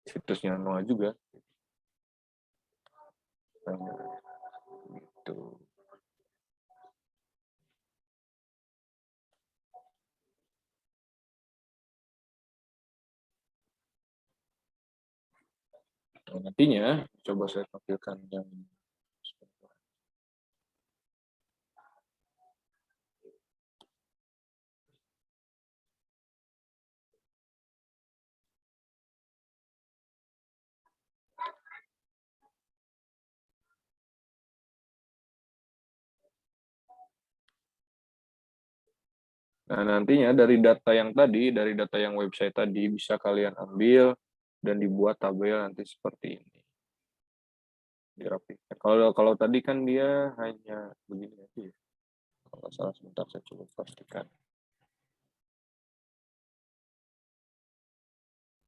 situsnya NOAA juga. Nah, gitu. Nah, nantinya coba saya tampilkan yang Nah, nantinya dari data yang tadi, dari data yang website tadi bisa kalian ambil dan dibuat tabel nanti seperti ini. Dirapikan. Kalau kalau tadi kan dia hanya begini aja ya. Kalau nggak salah sebentar saya coba pastikan.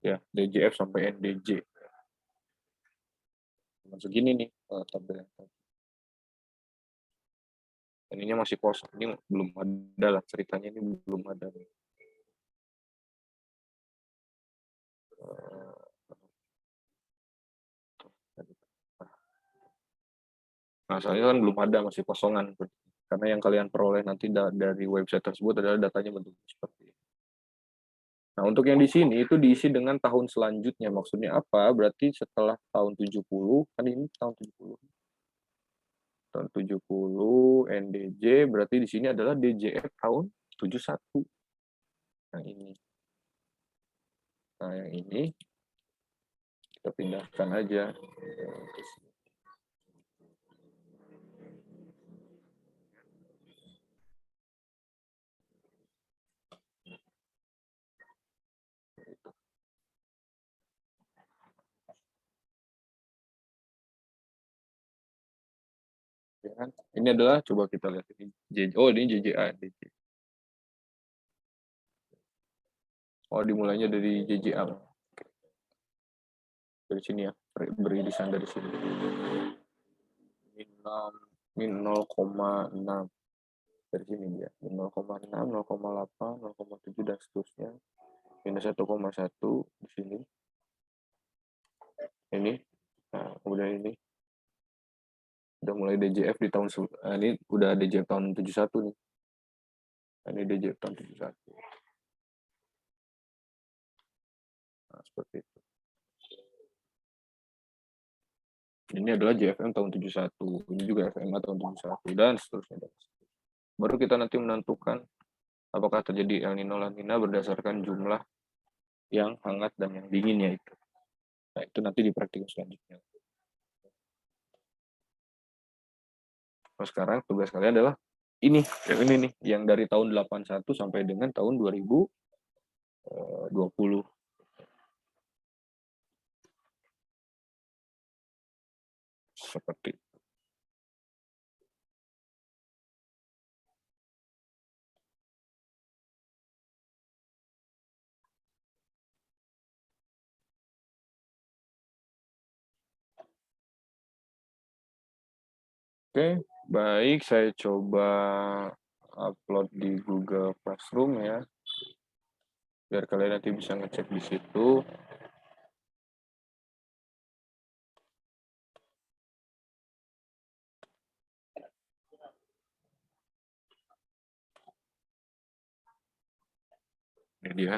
Ya, DJF sampai NDJ. Cuma segini nih tabel yang tadi. Ininya masih kosong, ini belum ada lah ceritanya, ini belum ada. Nah, soalnya kan belum ada, masih kosongan. Karena yang kalian peroleh nanti dari website tersebut adalah datanya bentuk seperti ini. Nah, untuk yang di sini itu diisi dengan tahun selanjutnya. Maksudnya apa? Berarti setelah tahun 70, kan ini tahun 70. Tahun 70, NDJ, berarti di sini adalah DJF tahun 71. Yang ini. Nah, yang ini kita pindahkan aja ke sini. Ya kan? Ini adalah, coba kita lihat ini. Oh, ini JJA. Oh, dimulainya dari JJA. Dari sini ya, beririsan dari sini. Min 0,6. Dari sini dia. Min 0,6, 0,8, 0,7, dan seterusnya. Minus 1,1 di sini. Ini. Nah, kemudian ini. Udah mulai DJF di tahun ini udah DJF tahun 71 nih. Ini DJF tahun 71. Nah, seperti itu. Ini adalah JFM tahun 71. Ini juga FMA tahun 71 dan seterusnya. Baru kita nanti menentukan apakah terjadi El Nino La Nina berdasarkan jumlah yang hangat dan yang dinginnya itu. Nah, itu nanti di praktikum selanjutnya. Nah, sekarang tugas kalian adalah ini nih, yang dari tahun 81 sampai dengan tahun 2020. Seperti itu. Oke, baik, saya coba upload di Google Classroom ya. Biar kalian nanti bisa ngecek di situ. Ini dia.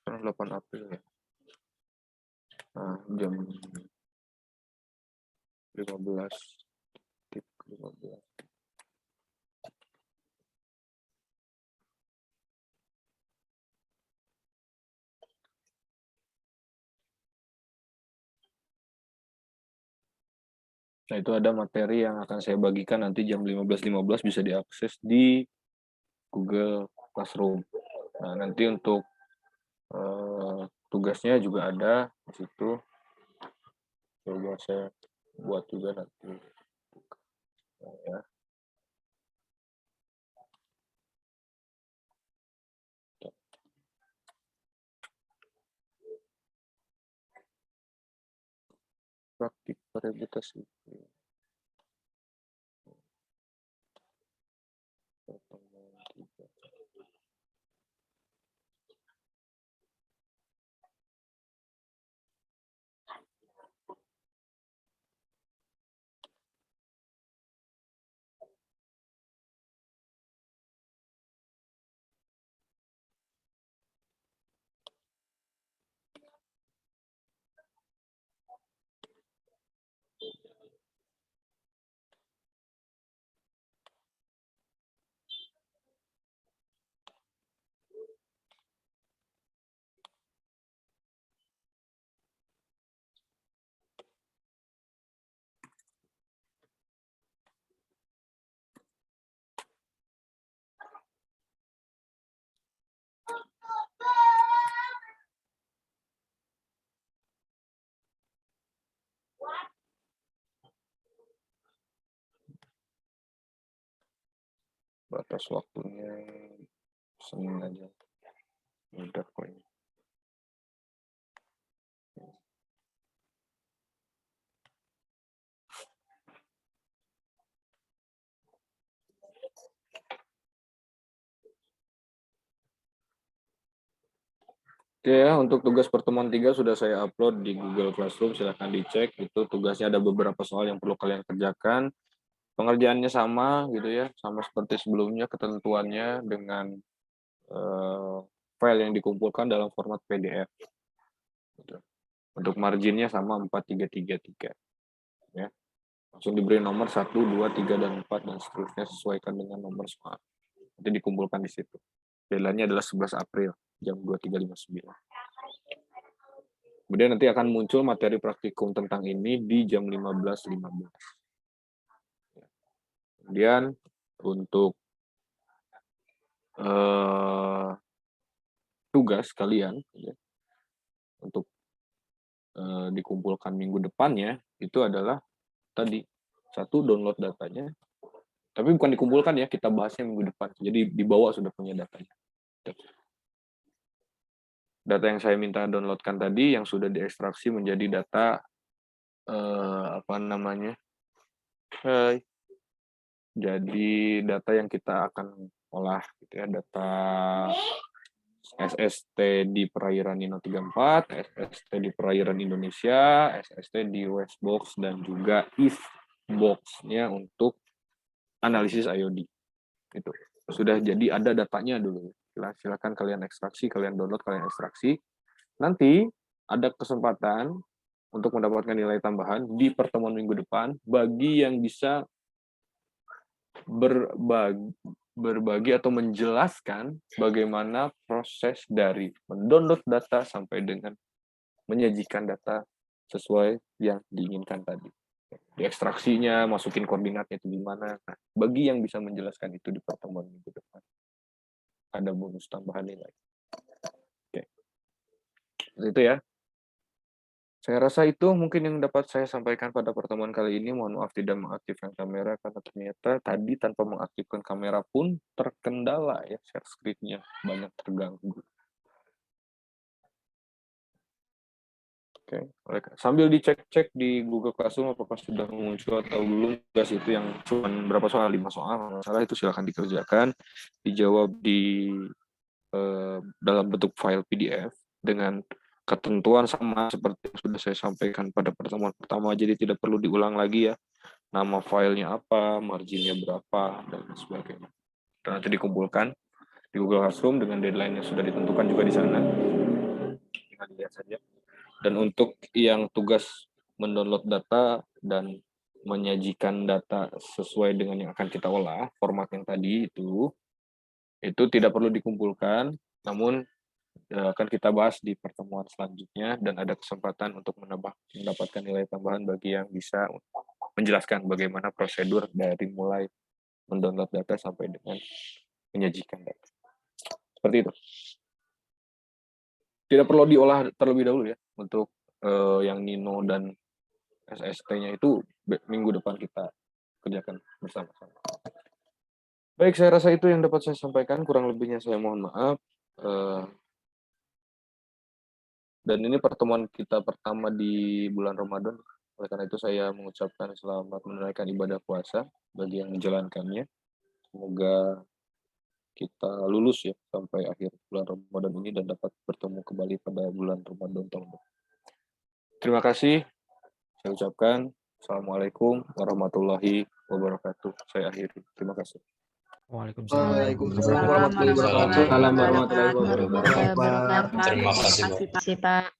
Sekarang 8 April ya. Nah, jam 15. 15. Nah, itu ada materi yang akan saya bagikan nanti jam 15.15 bisa diakses di Google Classroom. Nah, nanti untuk tugasnya juga ada di situ. Coba saya buat juga nanti. Nah, ya. Praktik varietas itu. batas waktunya Senin aja. Udah kok ini. Oke ya, untuk tugas pertemuan 3 sudah saya upload di Google Classroom, silahkan dicek. Itu tugasnya ada beberapa soal yang perlu kalian kerjakan. Pengerjaannya sama gitu ya, sama seperti sebelumnya, ketentuannya dengan file yang dikumpulkan dalam format PDF. Gitu. Untuk marginnya sama 4333. Ya. Langsung diberi nomor 1, 2, 3, dan 4, dan seterusnya sesuaikan dengan nomor soal. Nanti dikumpulkan di situ. Deadline-nya adalah 11 April, jam 23.59. Kemudian nanti akan muncul materi praktikum tentang ini di jam 15.15. Kemudian untuk tugas kalian ya, untuk dikumpulkan minggu depannya itu adalah tadi satu, download datanya, tapi bukan dikumpulkan ya, kita bahasnya minggu depan. Jadi di bawah sudah punya datanya. Data yang saya minta downloadkan tadi yang sudah diekstraksi menjadi data jadi data yang kita akan olah gitu ya, data SST di perairan Nino 34, SST di perairan Indonesia, SST di West Box, dan juga East Box-nya untuk analisis IOD. Itu sudah jadi, ada datanya dulu. Silakan kalian ekstraksi, kalian download, kalian ekstraksi. Nanti ada kesempatan untuk mendapatkan nilai tambahan di pertemuan minggu depan bagi yang bisa berbagi atau menjelaskan bagaimana proses dari mendownload data sampai dengan menyajikan data sesuai yang diinginkan tadi. Diekstraksinya, masukin koordinatnya itu gimana. Nah, bagi yang bisa menjelaskan itu di pertemuan minggu depan, ada bonus tambahan nilai. Oke. Itu ya. Saya rasa itu mungkin yang dapat saya sampaikan pada pertemuan kali ini. Mohon maaf tidak mengaktifkan kamera karena ternyata tadi tanpa mengaktifkan kamera pun terkendala ya, share screen-nya banyak terganggu. Oke, sambil dicek-cek di Google Classroom apakah sudah muncul atau belum tugas itu yang cuma berapa soal, 5 soal, masalah itu silakan dikerjakan, dijawab di dalam bentuk file PDF dengan ketentuan sama seperti yang sudah saya sampaikan pada pertemuan pertama, jadi tidak perlu diulang lagi ya, nama filenya apa, marginnya berapa, dan sebagainya. Dan nanti dikumpulkan di Google Classroom dengan deadline yang sudah ditentukan juga di sana. Tinggal dilihat saja. Dan untuk yang tugas mendownload data dan menyajikan data sesuai dengan yang akan kita olah, format yang tadi itu tidak perlu dikumpulkan, namun akan kita bahas di pertemuan selanjutnya dan ada kesempatan untuk mendapatkan nilai tambahan bagi yang bisa menjelaskan bagaimana prosedur dari mulai mendownload data sampai dengan menyajikan data. Seperti itu. Tidak perlu diolah terlebih dahulu ya untuk yang Nino dan SST-nya itu minggu depan kita kerjakan bersama-sama. Baik, saya rasa itu yang dapat saya sampaikan. Kurang lebihnya saya mohon maaf. Dan ini pertemuan kita pertama di bulan Ramadan. Oleh karena itu saya mengucapkan selamat menunaikan ibadah puasa bagi yang menjalankannya. Semoga kita lulus ya sampai akhir bulan Ramadan ini dan dapat bertemu kembali pada bulan Ramadan tahun depan. Terima kasih. Saya ucapkan Assalamualaikum warahmatullahi wabarakatuh. Saya akhiri. Terima kasih. Waalaikumsalam. Waalaikumsalam warahmatullahi wabarakatuh. Terima kasih, Pak.